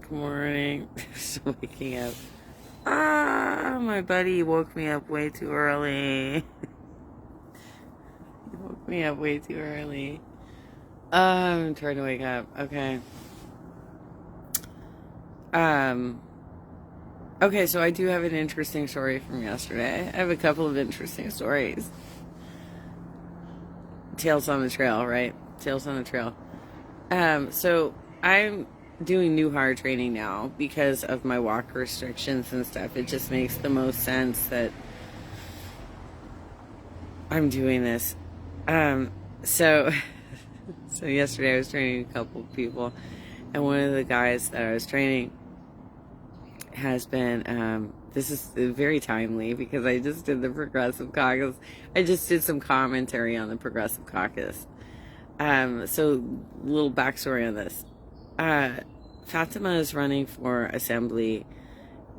Good morning. Just waking up. My buddy woke me up way too early. He woke me up way too early. I'm trying to wake up. Okay. Um, okay, so I do have an interesting story from yesterday. I have a couple of interesting stories. Tales on the trail, right? Tales on the trail. So I'm doing new hire training now because of my walk restrictions and stuff. It just makes the most sense that I'm doing this. So so yesterday I was training a couple of people, and one of the guys that I was training has been this is very timely because I just did the Progressive Caucus. I just did some commentary on the Progressive Caucus. So little backstory on this. Fatima is running for assembly,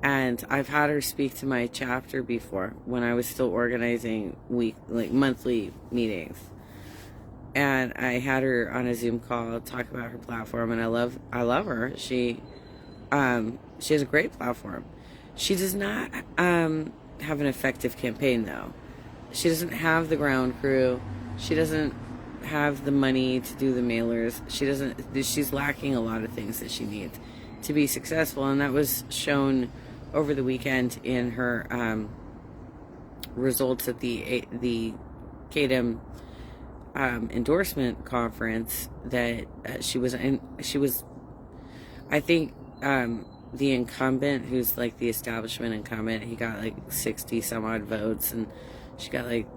and I've had her speak to my chapter before when I was still organizing monthly meetings. And I had her on a Zoom call talk about her platform, and I love her. She has a great platform. She does not have an effective campaign though. She doesn't have the ground crew. She doesn't have the money to do the mailers. She's lacking a lot of things that she needs to be successful, and that was shown over the weekend in her results at the CADEM endorsement conference that she was I think the incumbent, who's like the establishment incumbent, he got like 60 some odd votes, and she got like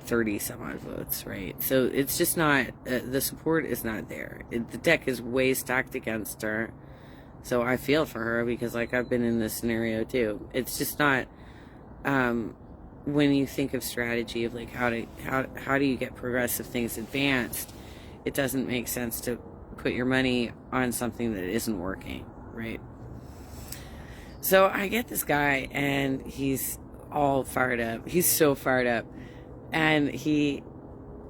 30 some odd votes, right? So it's just not, the support is not there. The deck is way stacked against her. So I feel for her because like I've been in this scenario too. It's just not, when you think of strategy of like how do you get progressive things advanced, it doesn't make sense to put your money on something that isn't working, right? So I get this guy and he's all fired up. He's so fired up. And he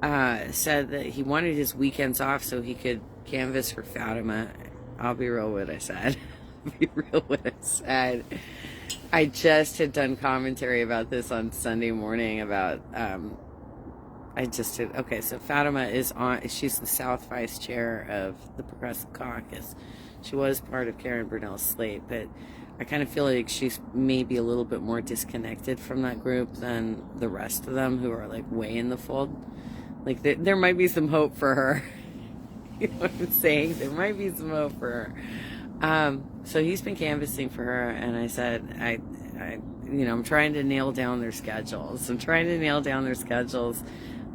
said that he wanted his weekends off so he could canvas for Fatima. I'll be real what I said. I just had done commentary about this on Sunday morning about, so Fatima she's the South Vice Chair of the Progressive Caucus. She was part of Karen Brunel's slate, but I kind of feel like she's maybe a little bit more disconnected from that group than the rest of them who are like way in the fold. Like there might be some hope for her. You know what I'm saying? There might be some hope for her. So he's been canvassing for her, and I said, I'm trying to nail down their schedules. I'm trying to nail down their schedules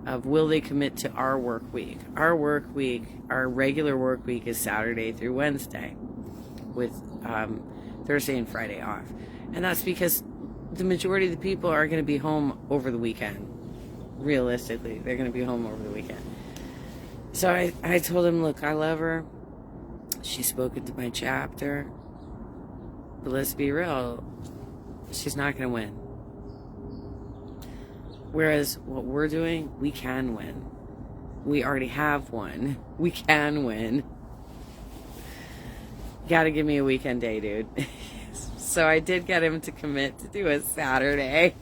of will they commit to our work week. Our regular work week is Saturday through Wednesday with Thursday and Friday off. And that's because the majority of the people are going to be home over the weekend. Realistically, they're going to be home over the weekend. So I told him, look, I love her. She's spoken to my chapter. But let's be real, she's not going to win. Whereas what we're doing, we can win. We already have won. We can win. Gotta give me a weekend day, dude. So I did get him to commit to do a Saturday.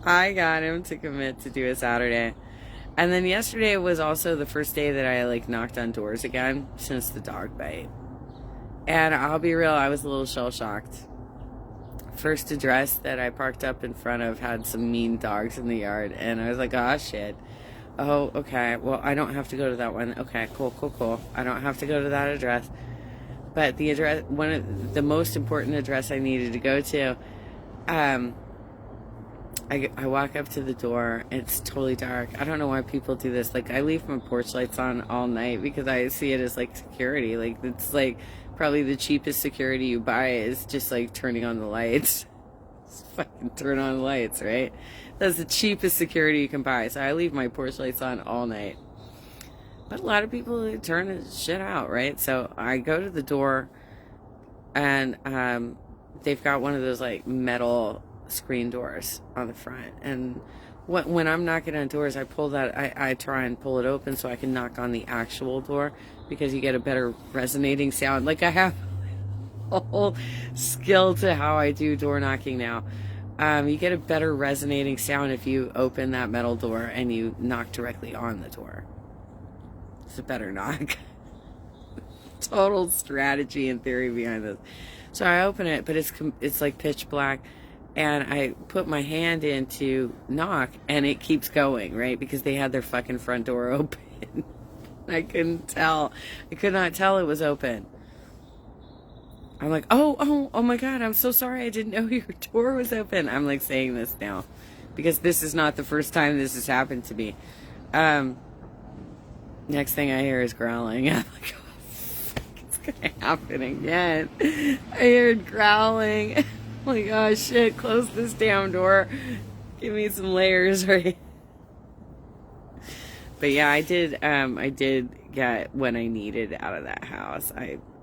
I got him to commit to do a Saturday. And then yesterday was also the first day that I like knocked on doors again since the dog bite. And I'll be real, I was a little shell-shocked. First address that I parked up in front of had some mean dogs in the yard, and I was like, oh shit. Oh, okay, well, I don't have to go to that one. Okay, cool. I don't have to go to that address. But the address, one of the most important address I needed to go to, I walk up to the door, it's totally dark. I don't know why people do this. Like, I leave my porch lights on all night because I see it as, like, security. Like, it's, like, probably the cheapest security you buy is just, like, turning on the lights. Just fucking turn on the lights, right? That's the cheapest security you can buy. So I leave my porch lights on all night. But a lot of people turn the shit out, right? So I go to the door, and they've got one of those, like, metal screen doors on the front. And when I'm knocking on doors, I try and pull it open so I can knock on the actual door, because you get a better resonating sound. Like, I have a whole skill to how I do door knocking now. You get a better resonating sound if you open that metal door and you knock directly on the door. It's a better knock. Total strategy and theory behind this. So I open it, but it's like pitch black, and I put my hand in to knock, and it keeps going, right? Because they had their fucking front door open. I couldn't tell. I could not tell it was open. I'm like, oh my God, I'm so sorry. I didn't know your door was open. I'm like saying this now because this is not the first time this has happened to me. Next thing I hear is growling. I'm like, oh, fuck, it's gonna happen again. I heard growling. I'm like, oh shit, close this damn door. Give me some layers, right? But yeah, I did get what I needed out of that house.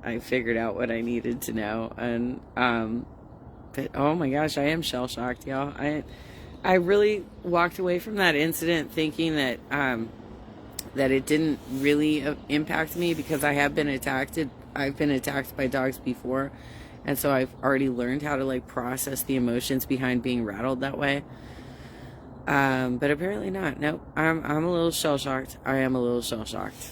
I figured out what I needed to know, and but oh my gosh, I am shell shocked, y'all. I really walked away from that incident thinking that that it didn't really impact me because I've been attacked by dogs before, and so I've already learned how to like process the emotions behind being rattled that way. But apparently not. Nope. I'm a little shell shocked. I am a little shell shocked.